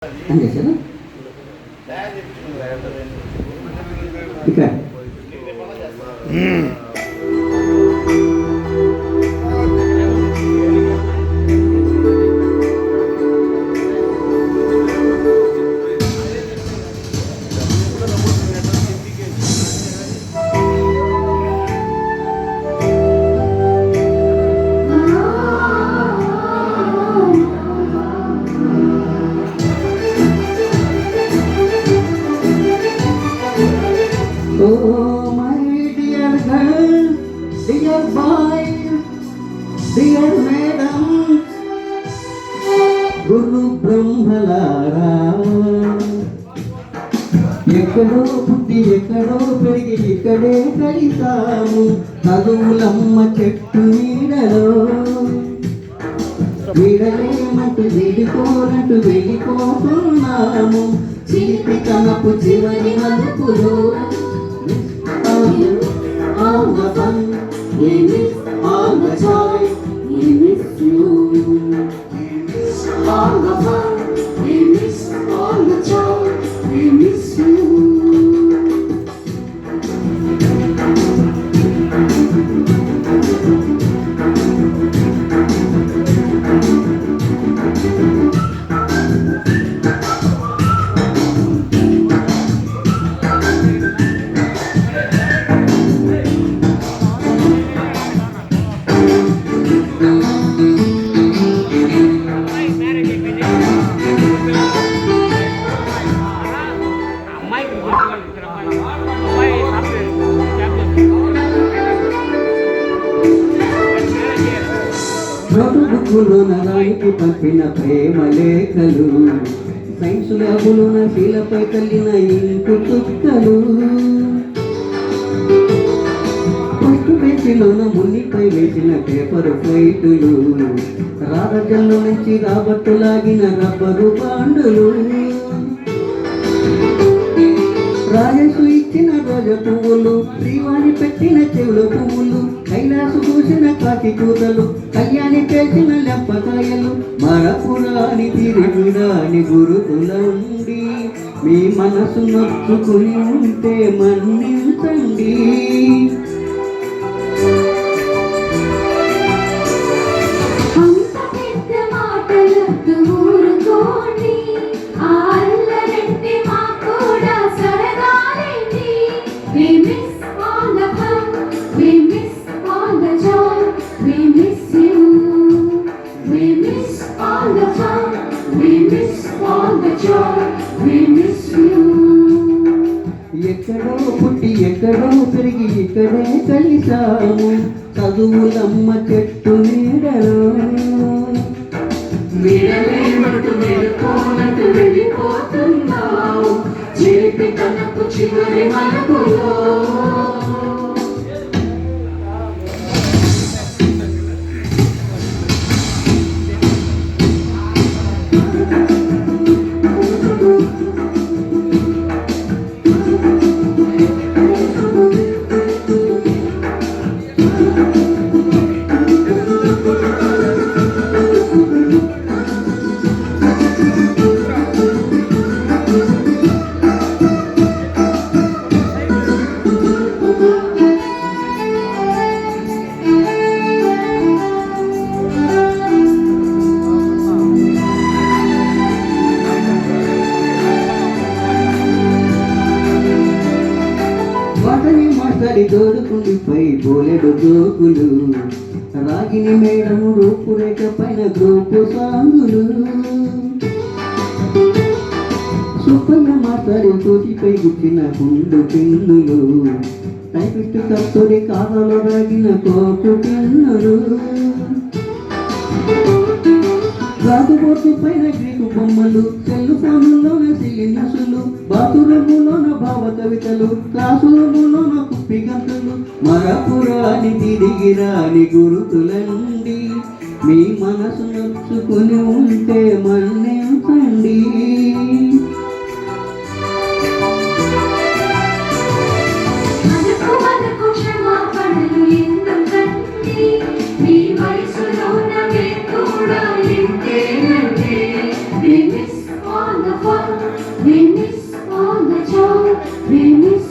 అంతే సార్ ఇక్కడ Oh my dear girl, dear boy, dear madam, గురు బ్రహ్మలారా ఎక్కడో పుట్టి ఎక్కడో పెరిగి ఇక్కడే కలిసాము చదువులమ్మ చెట్టు నీడలో వీడలేమంటూ వెళ్ళిపోనంటూ వెళ్ళిపోతున్నాము చిలిపి కనపు చివరి మలుపులో all the fun, we miss all the joy, we miss you. We miss all the fun, we miss all the joy, we miss you. నోటుబుక్కులో నరానికి పంపిన ప్రేమ లేఖలు సైన్స్ ల్యాబులోన శీలపై తల్లిన ఇంకు చుక్కలు ఫస్ట్ బెంచిలోన మున్నిపై వేసిన పేపర్ ఫ్లైటులు రారజల్లో నుంచి రాబట్టు లాగిన రబ్బరు బాండులు రాజసు ఇచ్చిన రోజ పువ్వులు శ్రీవాణి పెట్టిన చెవుల పువ్వులు కైలాసు పూసిన కాకి కూతలు కళ్యాణి చేసిన లెప్పకాయలు మరపురాని తిరుగురాని గురుతుల ఉండి మీ మనసు నొచ్చుకుని ఉంటే మన్నించండి ఎక్కడో పుట్టి ఎక్కడో పెరిగి ఇక్కడే కలిసాము చదువులమ్మ చెట్టు నీడలో వెళ్ళిపోతున్నావు చిలిపి కనపు చివరి మలుపులో మాట్లాడి దోడుకుండిపై బోలెడు జోకులు రాగిని మేడం రూపురేఖ పైన గ్రూపు సాంగులు సుఖంగా మాట్లాడి తోటిపై గుచ్చిన గుండు పిన్నులు టైపిస్ట్ కస్తూరి కాలలో రాగిన కోకు పిన్నులు రాకుబోతు పైన గ్రీకు బొమ్మలు సెల్ ఫోనుల్లోన సిలిన్సులు బాతురములోన భావ కవితలు క్లాసురములోన కుప్పి గంటలు మరపురాని తిరిగి రాని గురుతులండి మీ మనసు నొచ్చుకుని ఉంటే మన్నించండి We miss all the fun. We miss all the joy. We miss